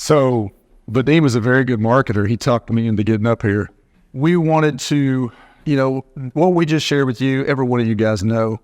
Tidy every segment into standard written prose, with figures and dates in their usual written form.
So Vadim is a very good marketer. He talked me into getting up here. We wanted to, what we just shared with you, every one of you guys know.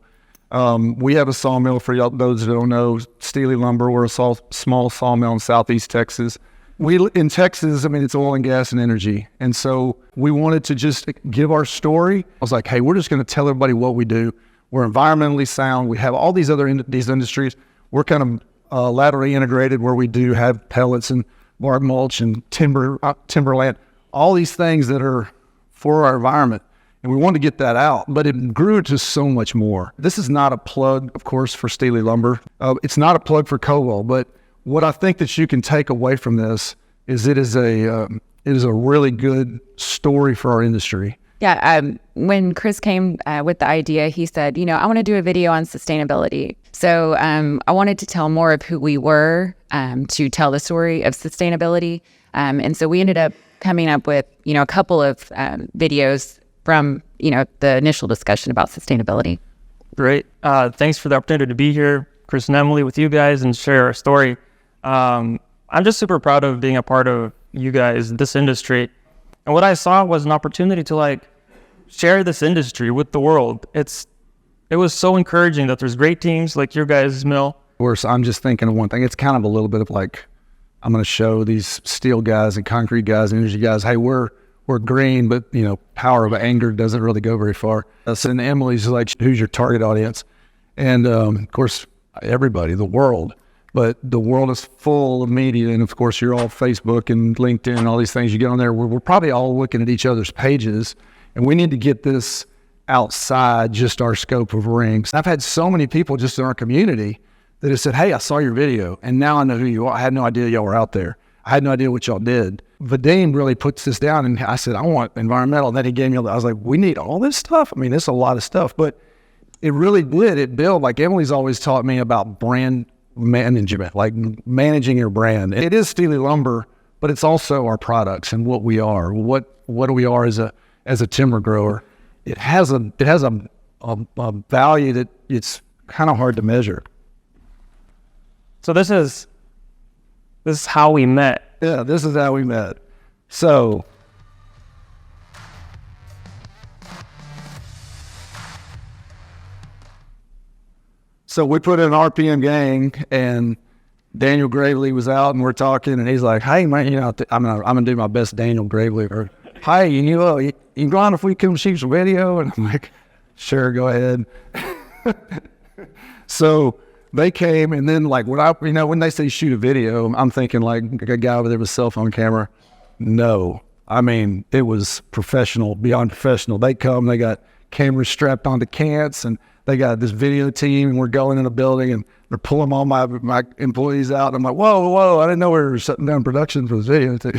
We have a sawmill, for y'all, those that don't know, Steely Lumber. We're a small sawmill in Southeast Texas. In Texas, it's oil and gas and energy. And so we wanted to just give our story. I was like, hey, we're just going to tell everybody what we do. We're environmentally sound. We have all these other these industries. We're kind of laterally integrated, where we do have pellets and bark mulch and timberland, all these things that are for our environment. And we wanted to get that out, but it grew to so much more. This is not a plug, of course, for Steely Lumber. It's not a plug for Koval, but what I think that you can take away from this is it is a really good story for our industry. Yeah, when Chris came with the idea, he said, I want to do a video on sustainability. So I wanted to tell more of who we were, to tell the story of sustainability. And so we ended up coming up with, a couple of videos from, the initial discussion about sustainability. Great. Thanks for the opportunity to be here, Chris and Emily, with you guys and share our story. I'm just super proud of being a part of you guys, this industry. And what I saw was an opportunity to share this industry with the world. It was so encouraging that there's great teams like your guys' mill. Of course, I'm just thinking of one thing. It's kind of a little bit of I'm going to show these steel guys and concrete guys and energy guys, hey, we're green, but power of anger doesn't really go very far. And Emily's like, who's your target audience? And of course, everybody, the world. But the world is full of media, and of course, you're all Facebook and LinkedIn and all these things. You get on there, we're probably all looking at each other's pages, and we need to get this outside just our scope of rings. I've had so many people just in our community that have said, hey, I saw your video, and now I know who you are. I had no idea y'all were out there. I had no idea what y'all did. Vadim really puts this down, and I said, I want environmental. And then he gave me, I was like, we need all this stuff? It's a lot of stuff, but it really did. It built, like Emily's always taught me about brand management, like managing your brand. It is Steely Lumber, but it's also our products and what we are. What we are as a timber grower. It has a value that it's kind of hard to measure. So this is how we met. Yeah, this is how we met. So we put in an RPM gang, and Daniel Gravely was out, and we're talking, and he's like, hey, man, I'm going to do my best Daniel Gravely. Or, hey, you mind if we come shoot some video? And I'm like, sure, go ahead. So they came, and then when they say shoot a video, I'm thinking like a guy over there with a cell phone camera. No, it was professional, beyond professional. They come, they got cameras strapped onto cants, and they got this video team, and we're going in a building, and they're pulling all my employees out. And I'm like, whoa, I didn't know we were shutting down production for this video team.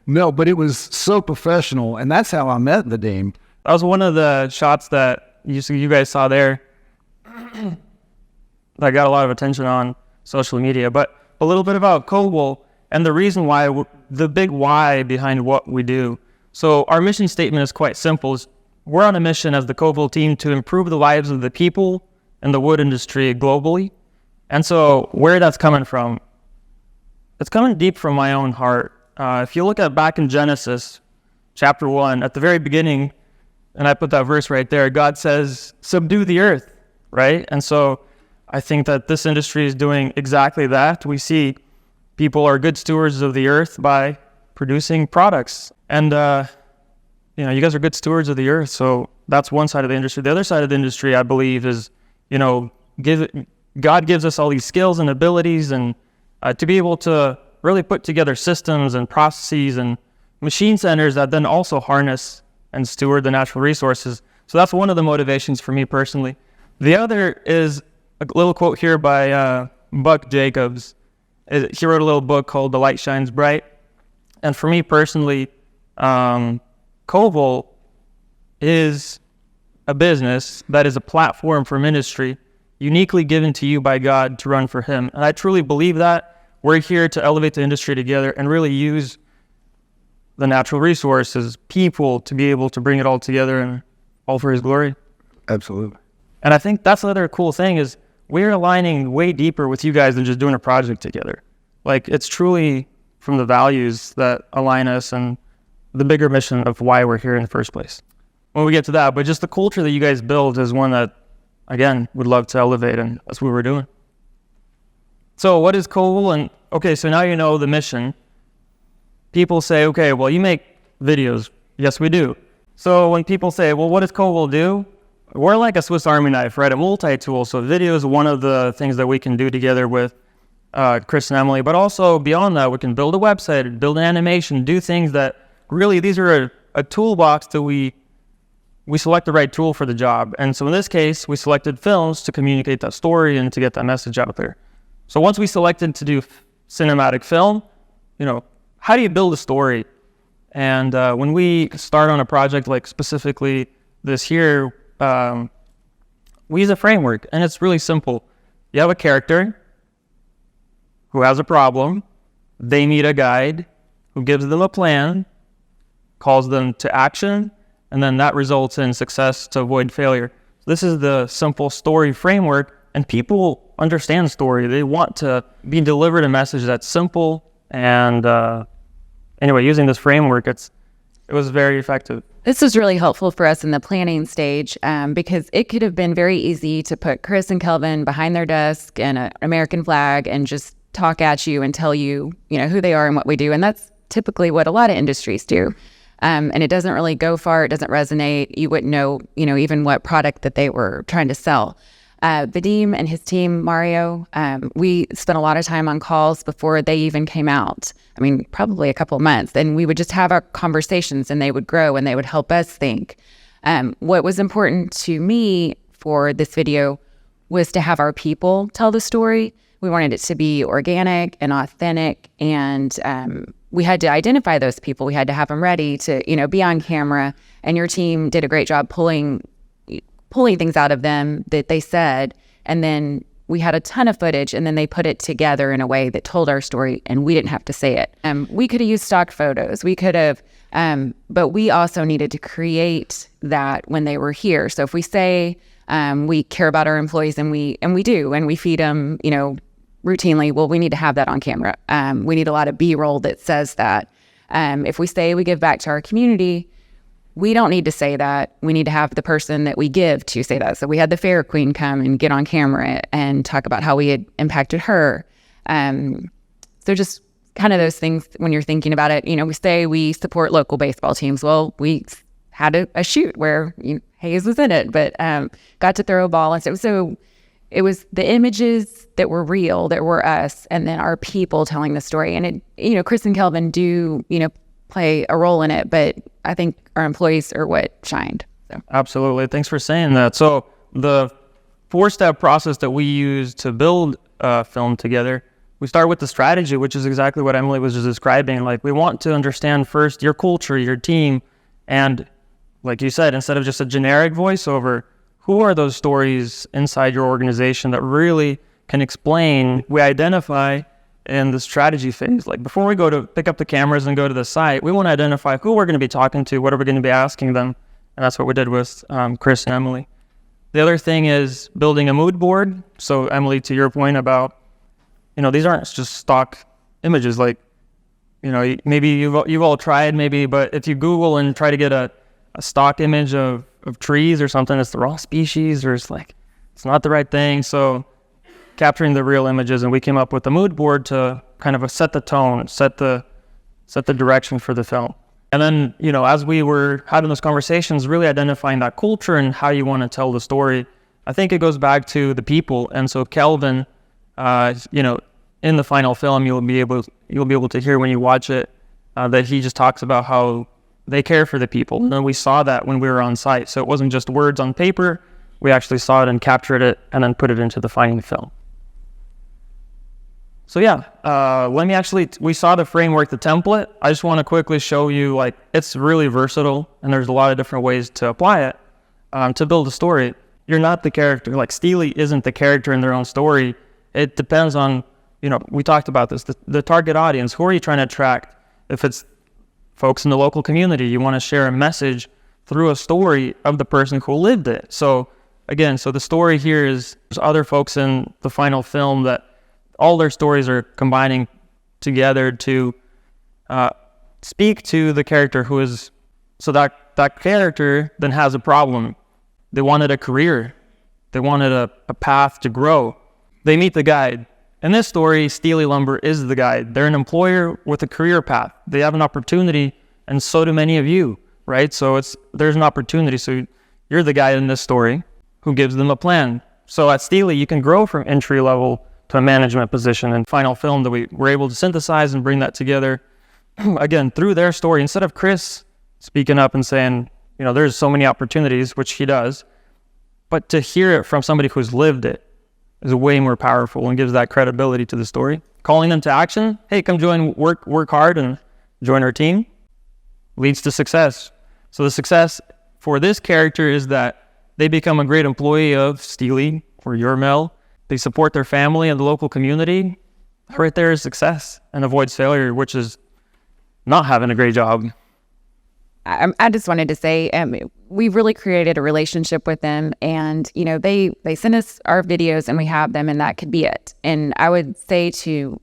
But it was so professional, and that's how I met Vadim. That was one of the shots that you guys saw there that got a lot of attention on social media. But a little bit about Koval and the reason why, the big why behind what we do. So our mission statement is quite simple. We're on a mission as the Koval team to improve the lives of the people in the wood industry globally. And so where that's coming from, it's coming deep from my own heart. If you look at back in Genesis chapter 1, at the very beginning, and I put that verse right there, God says, subdue the earth, right? And so I think that this industry is doing exactly that. We see people are good stewards of the earth by producing products. And you guys are good stewards of the earth, so that's one side of the industry. The other side of the industry, I believe, is, God gives us all these skills and abilities, and to be able to really put together systems and processes and machine centers that then also harness and steward the natural resources. So that's one of the motivations for me personally. The other is a little quote here by Buck Jacobs. He wrote a little book called The Light Shines Bright. And for me personally, Koval is a business that is a platform for ministry uniquely given to you by God to run for Him. And I truly believe that. We're here to elevate the industry together and really use the natural resources, people, to be able to bring it all together and all for His glory. Absolutely. And I think that's another cool thing is we're aligning way deeper with you guys than just doing a project together. Like, it's truly from the values that align us and the bigger mission of why we're here in the first place. When we get to that, but just the culture that you guys build is one that, again, would love to elevate, and that's what we're doing. So what is Koval? And okay, so now you know the mission. People say, okay, well, you make videos. Yes, we do. So when people say, well, what does Koval do? We're like a Swiss Army knife, right? A multi-tool. So video is one of the things that we can do together with Chris and Emily, but also beyond that, we can build a website, build an animation, do things that really, these are a toolbox that we select the right tool for the job. And so in this case, we selected films to communicate that story and to get that message out there. So once we selected to do cinematic film, how do you build a story? And when we start on a project like specifically this here, we use a framework, and it's really simple. You have a character who has a problem. They meet a guide who gives them a plan, calls them to action, and then that results in success to avoid failure. This is the simple story framework, and people understand story. They want to be delivered a message that's simple, and anyway, using this framework, it was very effective. This was really helpful for us in the planning stage because it could have been very easy to put Chris and Kelvin behind their desk and an American flag and just talk at you and tell you, who they are and what we do. And that's typically what a lot of industries do. And it doesn't really go far. It doesn't resonate. You wouldn't know, even what product that they were trying to sell. Vadim and his team, Mario, we spent a lot of time on calls before they even came out. I mean, probably a couple of months. And we would just have our conversations, and they would grow and they would help us think. What was important to me for this video was to have our people tell the story. We wanted it to be organic and authentic, and we had to identify those people. We had to have them ready to, be on camera. And your team did a great job pulling things out of them that they said, and then we had a ton of footage, and then they put it together in a way that told our story, and we didn't have to say it. We could have used stock photos. We could have, but we also needed to create that when they were here. So if we say we care about our employees, and we do, and we feed them, routinely, well, we need to have that on camera. We need a lot of B-roll that says that. If we say we give back to our community, we don't need to say that. We need to have the person that we give to say that. So we had the Fair Queen come and get on camera and talk about how we had impacted her. So just kind of those things when you're thinking about it, we say we support local baseball teams. Well, we had a shoot where Hayes was in it, but got to throw a ball. And so it was the images that were real, that were us, and then our people telling the story. And Chris and Kelvin do, play a role in it, but I think our employees are what shined. So. Absolutely. Thanks for saying that. So the 4-step process that we use to build a film together, we start with the strategy, which is exactly what Emily was just describing. Like, we want to understand first your culture, your team, and like you said, instead of just a generic voiceover, who are those stories inside your organization that really can explain? We identify in the strategy phase, like before we go to pick up the cameras and go to the site, we want to identify who we're going to be talking to, what are we going to be asking them, and that's what we did with Chris and Emily. The other thing is building a mood board. So Emily, to your point about, these aren't just stock images. Like, maybe you've all tried maybe, but if you Google and try to get a stock image of trees or something, it's the wrong species, or it's not the right thing. So capturing the real images, and we came up with a mood board to kind of set the tone, set the direction for the film. And then, as we were having those conversations, really identifying that culture and how you want to tell the story, I think it goes back to the people. And so Kelvin, in the final film, you'll be able to hear when you watch it that he just talks about how they care for the people. And then we saw that when we were on site. So it wasn't just words on paper. We actually saw it and captured it and then put it into the final film. So yeah, we saw the framework, the template. I just want to quickly show you, it's really versatile, and there's a lot of different ways to apply it to build a story. You're not the character. Like, Steely isn't the character in their own story. It depends on, we talked about this, the target audience. Who are you trying to attract? If it's folks in the local community, you want to share a message through a story of the person who lived it. So again, the story here is there's other folks in the final film that all their stories are combining together to speak to the character who is, so that character then has a problem. They wanted a career. They wanted a path to grow. They meet the guide. In this story, Steely Lumber is the guide. They're an employer with a career path. They have an opportunity, and so do many of you, right? So there's an opportunity. So you're the guide in this story who gives them a plan. So at Steely, you can grow from entry level to a management position. And final film that we were able to synthesize and bring that together, again, through their story. Instead of Chris speaking up and saying, there's so many opportunities, which he does, but to hear it from somebody who's lived it is way more powerful and gives that credibility to the story. Calling them to action, hey, come join, work hard and join our team, leads to success. So the success for this character is that they become a great employee of Steely or your mill. They support their family and the local community. Right there is success, and avoids failure, which is not having a great job. I just wanted to say we've really created a relationship with them, and they send us our videos and we have them, and that could be it. And I would say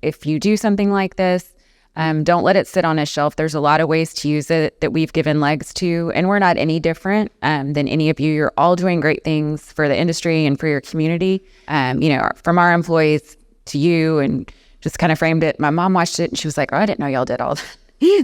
if you do something like this, don't let it sit on a shelf. There's a lot of ways to use it that we've given legs to, and we're not any different than any of you. You're all doing great things for the industry and for your community. From our employees to you, and just kind of framed it. My mom watched it and she was like, "Oh, I didn't know y'all did all that."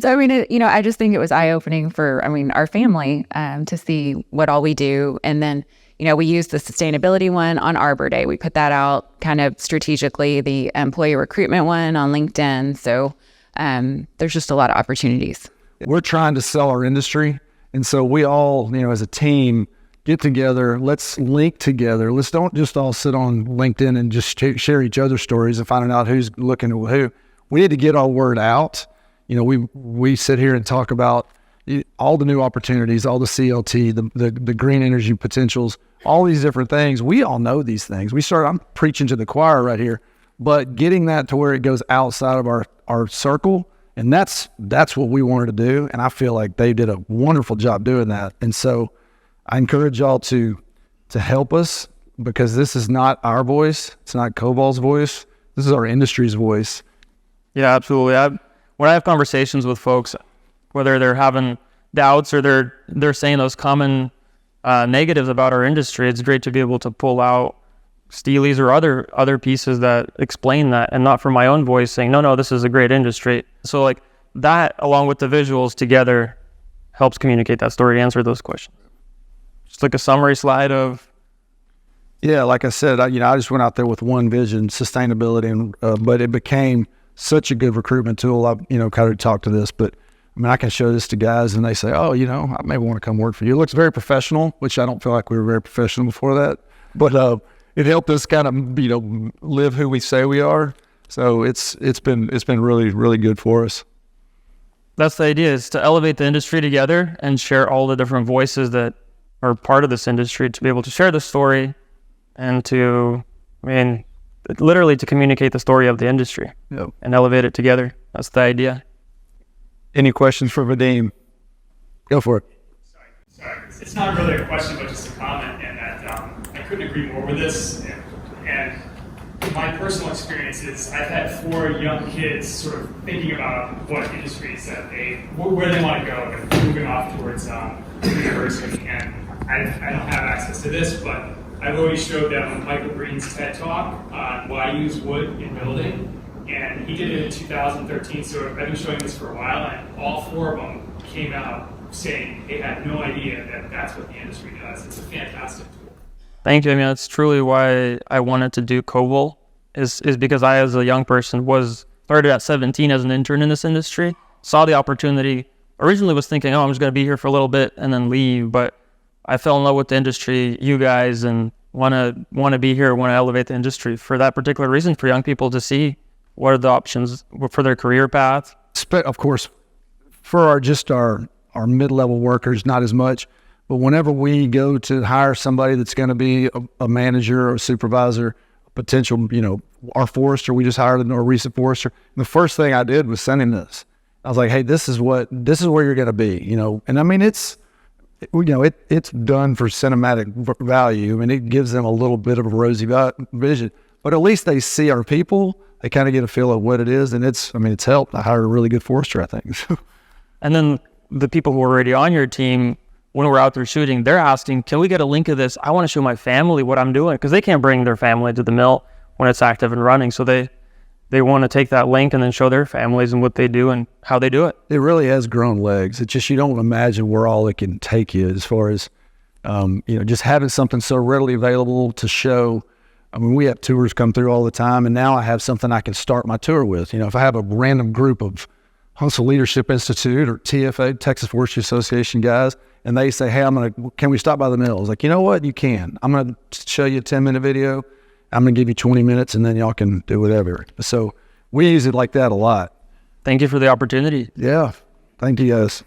So, I just think it was eye-opening for, our family to see what all we do. And then, we use the sustainability one on Arbor Day. We put that out kind of strategically, the employee recruitment one on LinkedIn. So there's just a lot of opportunities. We're trying to sell our industry. And so we all, as a team, get together. Let's link together. Let's don't just all sit on LinkedIn and just share each other's stories and finding out who's looking at who. We need to get our word out. We sit here and talk about all the new opportunities, all the CLT, the green energy potentials, all these different things. We all know these things. I'm preaching to the choir right here, but getting that to where it goes outside of our circle, and that's what we wanted to do. And I feel like they did a wonderful job doing that. And so I encourage y'all to help us, because this is not our voice. It's not Koval's voice. This is our industry's voice. Yeah, absolutely. When I have conversations with folks, whether they're having doubts or they're saying those common negatives about our industry, it's great to be able to pull out Steely's or other pieces that explain that, and not from my own voice saying, no, this is a great industry. So like that, along with the visuals together, helps communicate that story, answer those questions. Just like a summary slide of. Yeah, like I said, I just went out there with one vision, sustainability, and but it became such a good recruitment tool. I kind of talked to this, but I can show this to guys and they say, "Oh, I maybe want to come work for you." It looks very professional, which I don't feel like we were very professional before that, but it helped us kind of live who we say we are. So it's been really, really good for us. That's the idea, is to elevate the industry together and share all the different voices that are part of this industry, to be able to share the story and literally to communicate the story of the industry. Yep. And elevate it together. That's the idea. Any questions for Vadim? Go for it. Sorry. It's not really a question, but just a comment, and that I couldn't agree more with this. And my personal experience is I've had 4 young kids sort of thinking about what industries that where they want to go, and moving off towards university. And I don't have access to this, but I've always showed them Michael Green's TED Talk on why use wood in building, and he did it in 2013, so I've been showing this for a while, and all 4 of them came out saying they had no idea that that's what the industry does. It's a fantastic tool. Thank you. That's truly why I wanted to do Koval, is because I, as a young person, started at 17 as an intern in this industry, saw the opportunity, originally was thinking, I'm just going to be here for a little bit and then leave, but I fell in love with the industry, you guys, and want to be here, want to elevate the industry for that particular reason, for young people to see what are the options for their career path. Of course, for our mid-level workers, not as much, but whenever we go to hire somebody that's going to be a manager or a supervisor, a potential, our forester, we just hired a recent forester. And the first thing I did was send him this. I was like, hey, this is where you're going to be, and it's done for cinematic value. It gives them a little bit of a rosy vision. but at least they see our people. They kind of get a feel of what it is, and it's helped. I hired a really good forester, I think. And then the people who are already on your team, when we're out there shooting, they're asking, can we get a link of this? I want to show my family what I'm doing, because they can't bring their family to the mill when it's active and running. So they want to take that link and then show their families and what they do and how they do it. It really has grown legs. It's just, you don't imagine where all it can take you as far as, just having something so readily available to show. I mean, we have tours come through all the time, and now I have something I can start my tour with. If I have a random group of Huntsville Leadership Institute or TFA, Texas Forestry Association guys, and they say, hey, can we stop by the mill? I was like, you know what? You can. I'm going to show you a 10-minute video. I'm going to give you 20 minutes, and then y'all can do whatever. So we use it like that a lot. Thank you for the opportunity. Yeah. Thank you, guys.